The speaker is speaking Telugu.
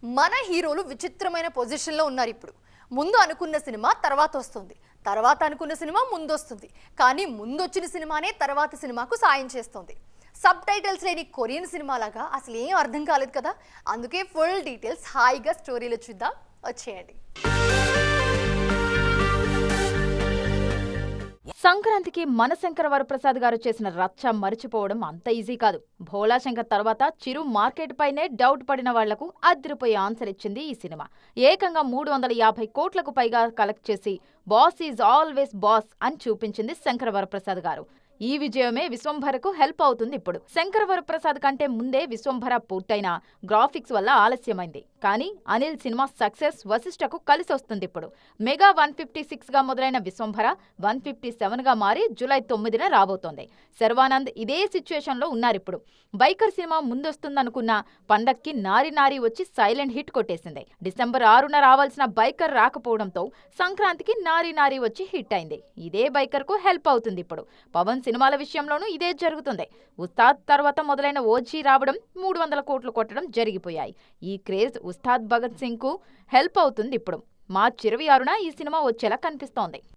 మన హీరోలు విచిత్రమైన పొజిషన్లో ఉన్నారు ఇప్పుడు. ముందు అనుకున్న సినిమా తర్వాత వస్తుంది, తర్వాత అనుకున్న సినిమా ముందు వస్తుంది, కానీ ముందు వచ్చిన సినిమానే తర్వాత సినిమాకు సాయం చేస్తుంది. సబ్ టైటిల్స్ లేని కొరియన్ సినిమా లాగా అసలు ఏం అర్థం కాలేదు కదా. అందుకే ఫుల్ డీటెయిల్స్ హాయిగా స్టోరీలో చూద్దాం, వచ్చేయండి. సంక్రాంతికి మనశంకర వరప్రసాద్ గారు చేసిన రచ్చ మరిచిపోవడం అంత ఈజీ కాదు. భోలాశంకర్ తర్వాత చిరు మార్కెట్ పైనే డౌట్ పడిన వాళ్లకు అదిరిపోయే ఆన్సర్ ఇచ్చింది ఈ సినిమా. ఏకంగా 350 కోట్లకు పైగా కలెక్ట్ చేసి బాస్ ఈజ్ ఆల్వేస్ బాస్ అని చూపించింది శంకర వరప్రసాద్ గారు. ఈ విజయమే విశ్వంభరకు హెల్ప్ అవుతుంది. ఇప్పుడు శంకర వరప్రసాద్ కంటే ముందే విశ్వంభర పూర్తయిన గ్రాఫిక్స్ వల్ల ఆలస్యమైంది. కానీ అనిల్ సినిమా సక్సెస్ వశిష్ఠకు కలిసి వస్తుంది. ఇప్పుడు మెగా 156 గా మొదలైన విశ్వంభర 157 గా మారి జూలై 9న రాబోతోంది. శర్వానంద్ ఇదే సిచ్యువేషన్ లో ఉన్నారు. ఇప్పుడు బైకర్ సినిమా ముందొస్తుందనుకున్న పండక్కి నారి నారి వచ్చి సైలెంట్ హిట్ కొట్టేసింది. డిసెంబర్ 6న రావాల్సిన బైకర్ రాకపోవడంతో సంక్రాంతికి నారి నారి వచ్చి హిట్ అయింది. ఇదే బైకర్ కు హెల్ప్ అవుతుంది. ఇప్పుడు పవన్ సినిమాల విషయంలోనూ ఇదే జరుగుతుంది. ఉస్తాద్ తర్వాత మొదలైన ఓజీ రావడం 300 కోట్లు కొట్టడం జరిగిపోయాయి. ఈ క్రేజ్ ఉస్తాద్ భగత్ సింగ్ కు హెల్ప్ అవుతుంది. ఇప్పుడు మార్చి 26న ఈ సినిమా వచ్చేలా కనిపిస్తోంది.